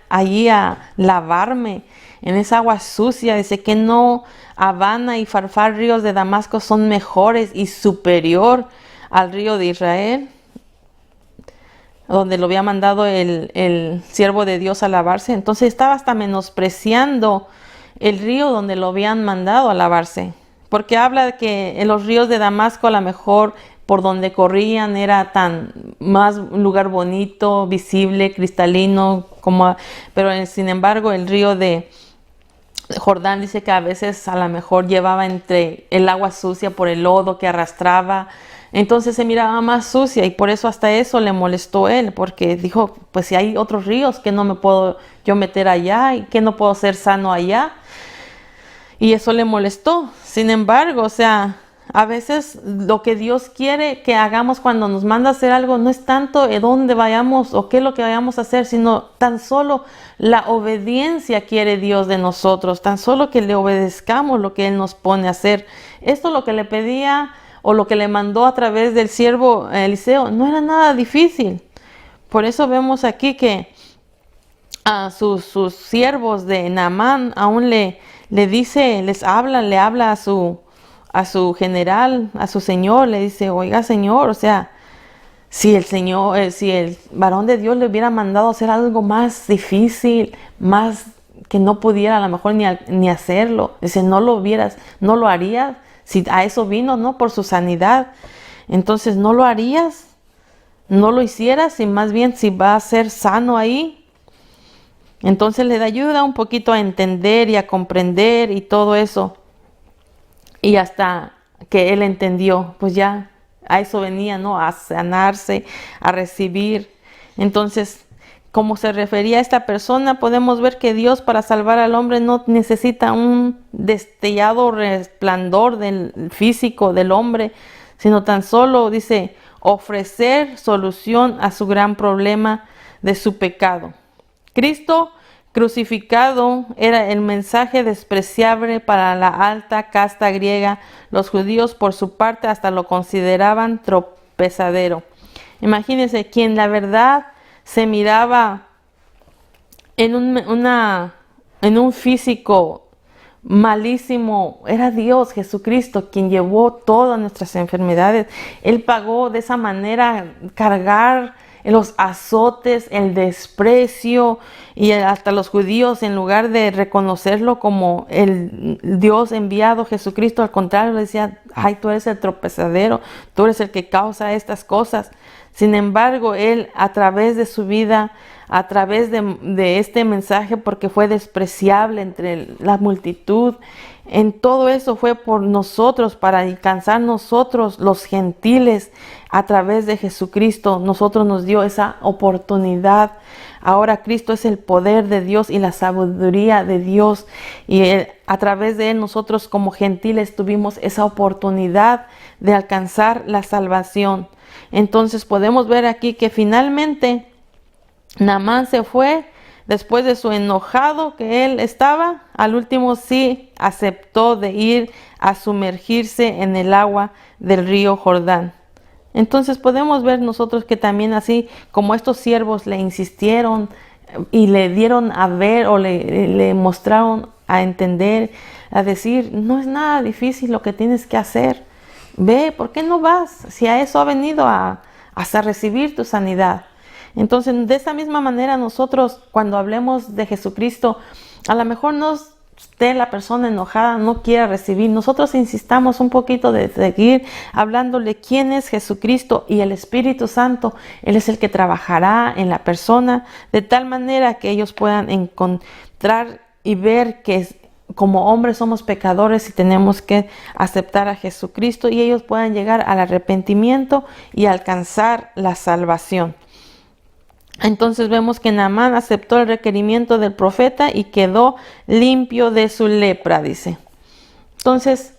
allí a lavarme en esa agua sucia? Dice que no, Habana y Farfar, ríos de Damasco, son mejores y superior al río de Israel, donde lo había mandado el siervo de Dios a lavarse. Entonces estaba hasta menospreciando el río donde lo habían mandado a lavarse, porque habla de que en los ríos de Damasco a lo mejor por donde corrían era más un lugar bonito, visible, cristalino, pero sin embargo el río de Jordán dice que a veces a lo mejor llevaba entre el agua sucia por el lodo que arrastraba, entonces se miraba más sucia, y por eso hasta eso le molestó él, porque dijo, pues si hay otros ríos, que no me puedo yo meter allá y que no puedo ser sano allá, y eso le molestó. Sin embargo, o sea, a veces lo que Dios quiere que hagamos cuando nos manda a hacer algo no es tanto dónde vayamos o qué es lo que vayamos a hacer, sino tan solo la obediencia quiere Dios de nosotros, tan solo que le obedezcamos lo que Él nos pone a hacer. Esto lo que le pedía o lo que le mandó a través del siervo Eliseo no era nada difícil. Por eso vemos aquí que a sus siervos de Naamán aún le habla a su general, a su señor, le dice, oiga señor, o sea, si el varón de Dios le hubiera mandado a hacer algo más difícil, más que no pudiera a lo mejor ni hacerlo, dice, no lo harías, si a eso vino, ¿no? Por su sanidad, entonces no lo harías, no lo hicieras, y más bien si va a ser sano ahí, Entonces le ayuda un poquito a entender y a comprender y todo eso. Y hasta que él entendió, pues ya a eso venía, ¿no? A sanarse, a recibir. Entonces, como se refería a esta persona, podemos ver que Dios para salvar al hombre no necesita un destellado resplandor del físico del hombre, sino tan solo, dice, ofrecer solución a su gran problema de su pecado. Cristo crucificado era el mensaje despreciable para la alta casta griega. Los judíos, por su parte, hasta lo consideraban tropezadero. Imagínense, quien la verdad se miraba en un físico malísimo, era Dios, Jesucristo, quien llevó todas nuestras enfermedades. Él pagó de esa manera cargar los azotes, el desprecio, y hasta los judíos, en lugar de reconocerlo como el Dios enviado, Jesucristo, al contrario, le decía: ay, tú eres el tropezadero, tú eres el que causa estas cosas. Sin embargo, él, a través de su vida, a través de este mensaje, porque fue despreciable entre la multitud, en todo eso fue por nosotros, para alcanzar nosotros, los gentiles, a través de Jesucristo. Nosotros nos dio esa oportunidad. Ahora Cristo es el poder de Dios y la sabiduría de Dios. Y a través de Él nosotros como gentiles tuvimos esa oportunidad de alcanzar la salvación. Entonces podemos ver aquí que finalmente Naamán se fue después de su enojado que él estaba. Al último sí aceptó de ir a sumergirse en el agua del río Jordán. Entonces podemos ver nosotros que también, así como estos siervos le insistieron y le dieron a ver o le mostraron a entender, a decir: no es nada difícil lo que tienes que hacer. Ve, ¿por qué no vas? Si a eso ha venido hasta recibir tu sanidad. Entonces, de esa misma manera, nosotros cuando hablemos de Jesucristo, a lo mejor no esté la persona enojada, no quiera recibir. Nosotros insistamos un poquito de seguir hablándole quién es Jesucristo, y el Espíritu Santo, Él es el que trabajará en la persona de tal manera que ellos puedan encontrar y ver que como hombres somos pecadores y tenemos que aceptar a Jesucristo, y ellos puedan llegar al arrepentimiento y alcanzar la salvación. Entonces vemos que Naamán aceptó el requerimiento del profeta y quedó limpio de su lepra, dice. Entonces,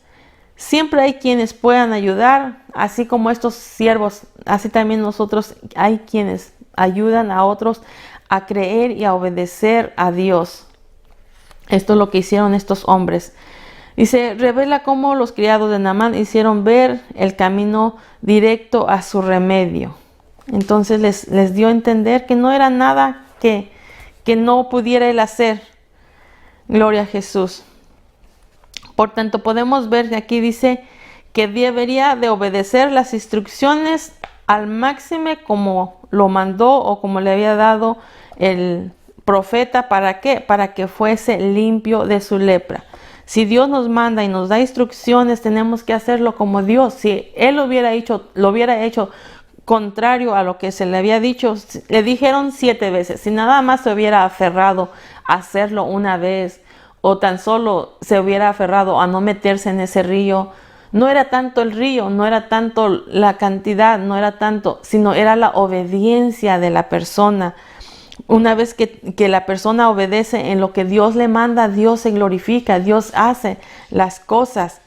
siempre hay quienes puedan ayudar, así como estos siervos, así también nosotros hay quienes ayudan a otros a creer y a obedecer a Dios. Esto es lo que hicieron estos hombres. Dice, revela cómo los criados de Naamán hicieron ver el camino directo a su remedio. Entonces les dio a entender que no era nada que no pudiera él hacer. Gloria a Jesús. Por tanto, podemos ver que aquí dice que debería de obedecer las instrucciones al máximo como lo mandó o como le había dado el profeta. ¿Para qué? Para que fuese limpio de su lepra. Si Dios nos manda y nos da instrucciones, tenemos que hacerlo como Dios. Si Él lo hubiera hecho contrario a lo que se le había dicho, le dijeron 7 veces. Si nada más se hubiera aferrado a hacerlo una vez, o tan solo se hubiera aferrado a no meterse en ese río, no era tanto el río, no era tanto la cantidad, no era tanto, sino era la obediencia de la persona. Una vez que la persona obedece en lo que Dios le manda, Dios se glorifica, Dios hace las cosas.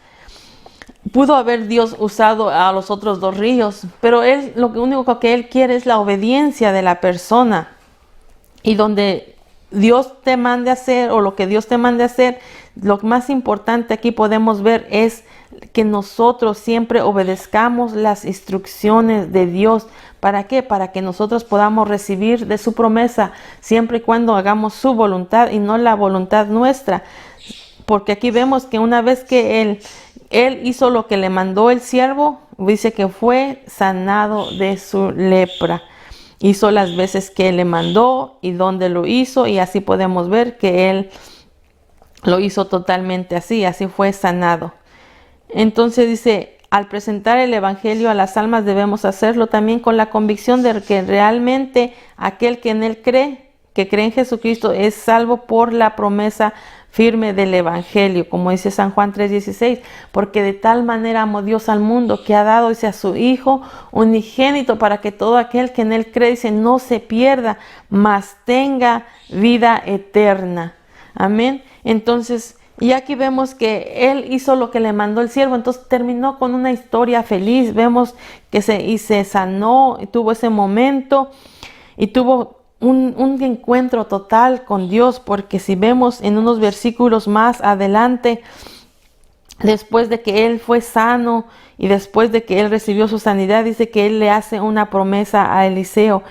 Pudo haber Dios usado a los otros 2 ríos, pero Él, lo único que Él quiere es la obediencia de la persona. Y donde Dios te mande a hacer, o lo que Dios te mande a hacer, lo más importante aquí podemos ver es que nosotros siempre obedezcamos las instrucciones de Dios. ¿Para qué? Para que nosotros podamos recibir de su promesa, siempre y cuando hagamos su voluntad y no la voluntad nuestra. Porque aquí vemos que una vez que él hizo lo que le mandó el siervo, dice que fue sanado de su lepra. Hizo las veces que él le mandó y donde lo hizo, y así podemos ver que él lo hizo totalmente así fue sanado. Entonces dice, al presentar el evangelio a las almas debemos hacerlo también con la convicción de que realmente aquel que en él cree que cree en Jesucristo es salvo por la promesa firme del Evangelio, como dice San Juan 3:16, porque de tal manera amó Dios al mundo que ha dado, dice, a su Hijo unigénito, para que todo aquel que en él cree, dice, no se pierda, mas tenga vida eterna. Amén. Entonces, y aquí vemos que él hizo lo que le mandó el siervo, entonces terminó con una historia feliz. Vemos que se sanó, y tuvo ese momento y tuvo un encuentro total con Dios, porque si vemos en unos versículos más adelante, después de que él fue sano y después de que él recibió su sanidad, dice que él le hace una promesa a Eliseo,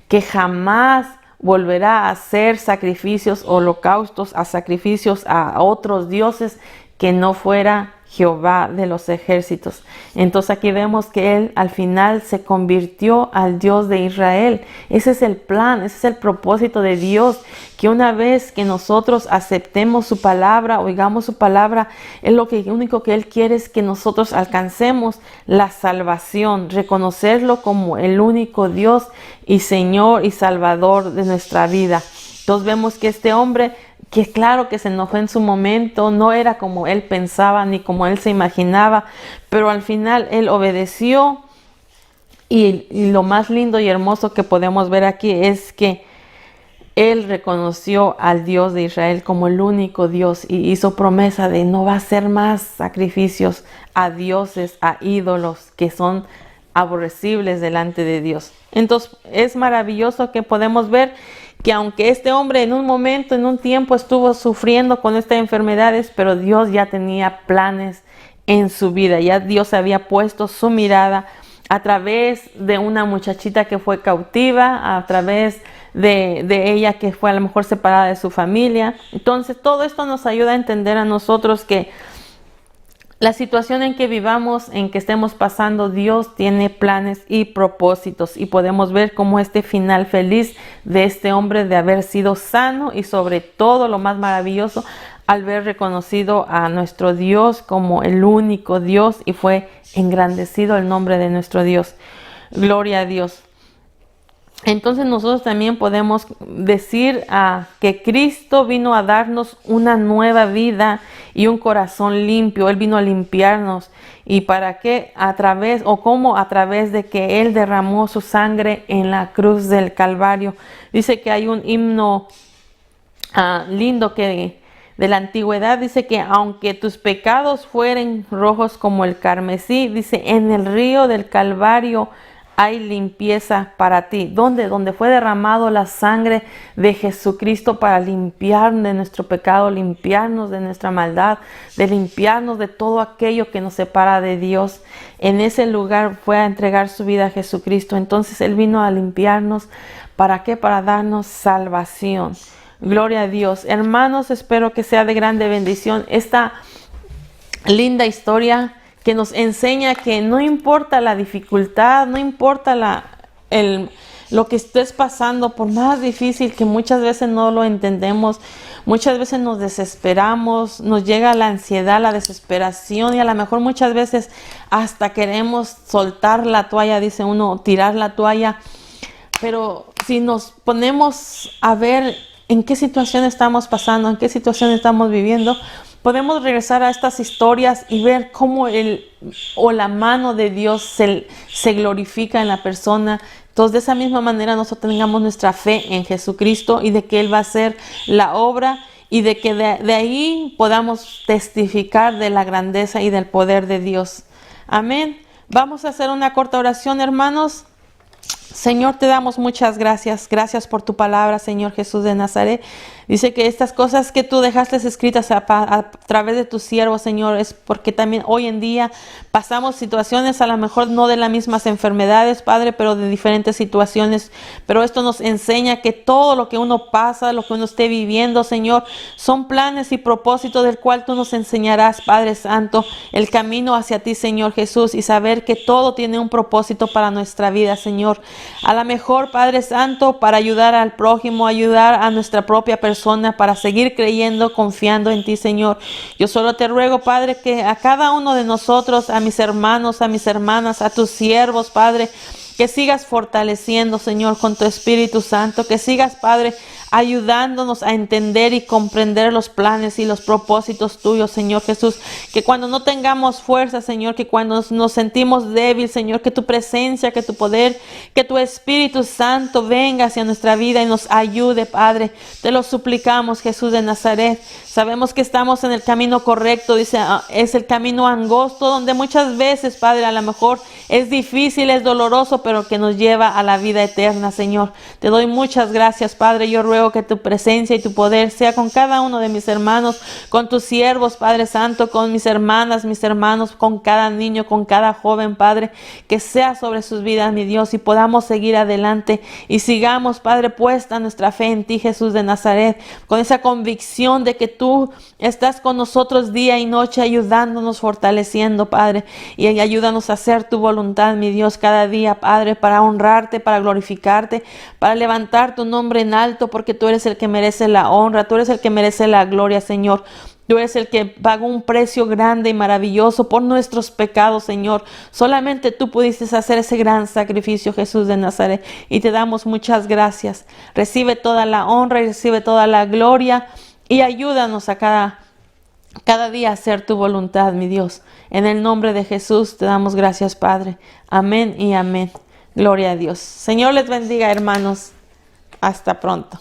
que jamás volverá a hacer sacrificios, holocaustos, a sacrificios a otros dioses que no fuera Jehová de los ejércitos. Entonces aquí vemos que él al final se convirtió al Dios de Israel. Ese es el plan, ese es el propósito de Dios, que una vez que nosotros aceptemos su palabra, oigamos su palabra, es lo único que él quiere es que nosotros alcancemos la salvación, reconocerlo como el único Dios y Señor y Salvador de nuestra vida. Entonces vemos que este hombre, que claro que se enojó en su momento, no era como él pensaba ni como él se imaginaba, pero al final él obedeció, y lo más lindo y hermoso que podemos ver aquí es que él reconoció al Dios de Israel como el único Dios y hizo promesa de no va a hacer más sacrificios a dioses, a ídolos que son aborrecibles delante de Dios. Entonces es maravilloso que podemos ver que aunque este hombre en un momento, en un tiempo estuvo sufriendo con estas enfermedades, pero Dios ya tenía planes en su vida. Ya Dios había puesto su mirada a través de una muchachita que fue cautiva, a través de ella que fue a lo mejor separada de su familia. Entonces todo esto nos ayuda a entender a nosotros que la situación en que vivamos, en que estemos pasando, Dios tiene planes y propósitos, y podemos ver cómo este final feliz de este hombre de haber sido sano, y sobre todo lo más maravilloso, al ver reconocido a nuestro Dios como el único Dios, y fue engrandecido el nombre de nuestro Dios. Gloria a Dios. Entonces nosotros también podemos decir que Cristo vino a darnos una nueva vida y un corazón limpio. Él vino a limpiarnos. ¿Y para qué? A través de que Él derramó su sangre en la cruz del Calvario. Dice que hay un himno lindo que de la antigüedad, dice que aunque tus pecados fueren rojos como el carmesí, dice, en el río del Calvario hay limpieza para ti. Donde fue derramado la sangre de Jesucristo para limpiar de nuestro pecado, limpiarnos de nuestra maldad, de limpiarnos de todo aquello que nos separa de Dios. En ese lugar fue a entregar su vida a Jesucristo. Entonces Él vino a limpiarnos. ¿Para qué? Para darnos salvación. Gloria a Dios. Hermanos, espero que sea de grande bendición esta linda historia que nos enseña que no importa la dificultad, no importa lo que estés pasando, por más difícil que muchas veces no lo entendemos, muchas veces nos desesperamos, nos llega la ansiedad, la desesperación, y a lo mejor muchas veces hasta queremos soltar la toalla, dice uno, tirar la toalla. Pero si nos ponemos a ver en qué situación estamos pasando, en qué situación estamos viviendo, podemos regresar a estas historias y ver cómo la mano de Dios se glorifica en la persona. Entonces, de esa misma manera nosotros tengamos nuestra fe en Jesucristo, y de que Él va a hacer la obra, y de que de ahí podamos testificar de la grandeza y del poder de Dios. Amén. Vamos a hacer una corta oración, hermanos. Señor, te damos muchas gracias. Gracias por tu palabra, Señor Jesús de Nazaret. Dice que estas cosas que tú dejaste escritas a través de tus siervos, Señor, es porque también hoy en día pasamos situaciones, a lo mejor no de las mismas enfermedades, Padre, pero de diferentes situaciones. Pero esto nos enseña que todo lo que uno pasa, lo que uno esté viviendo, Señor, son planes y propósitos del cual tú nos enseñarás, Padre Santo, el camino hacia ti, Señor Jesús, y saber que todo tiene un propósito para nuestra vida, Señor. A lo mejor, Padre Santo, para ayudar al prójimo, ayudar a nuestra propia persona, para seguir creyendo, confiando en ti, Señor. Yo solo te ruego, Padre, que a cada uno de nosotros, a mis hermanos, a mis hermanas, a tus siervos, Padre, que sigas fortaleciendo, Señor, con tu Espíritu Santo, que sigas, Padre, ayudándonos a entender y comprender los planes y los propósitos tuyos, Señor Jesús, que cuando no tengamos fuerza, Señor, que cuando nos sentimos débiles, Señor, que tu presencia, que tu poder, que tu Espíritu Santo venga hacia nuestra vida y nos ayude, Padre. Te lo suplicamos, Jesús de Nazaret. Sabemos que estamos en el camino correcto, dice, es el camino angosto, donde muchas veces, Padre, a lo mejor es difícil, es doloroso, pero que nos lleva a la vida eterna, Señor. Te doy muchas gracias, Padre. Yo ruego que tu presencia y tu poder sea con cada uno de mis hermanos, con tus siervos, Padre Santo, con mis hermanas, mis hermanos, con cada niño, con cada joven, Padre, que sea sobre sus vidas, mi Dios, y podamos seguir adelante y sigamos, Padre, puesta nuestra fe en ti, Jesús de Nazaret, con esa convicción de que tú estás con nosotros día y noche, ayudándonos, fortaleciendo, Padre, y ayúdanos a hacer tu voluntad, mi Dios, cada día, Padre, para honrarte, para glorificarte, para levantar tu nombre en alto, porque tú eres el que merece la honra, tú eres el que merece la gloria, Señor. Tú eres el que pagó un precio grande y maravilloso por nuestros pecados, Señor. Solamente tú pudiste hacer ese gran sacrificio, Jesús de Nazaret, y te damos muchas gracias. Recibe toda la honra y recibe toda la gloria y ayúdanos a cada día a hacer tu voluntad, mi Dios. En el nombre de Jesús te damos gracias, Padre. Amén y amén. Gloria a Dios. Señor les bendiga, hermanos. Hasta pronto.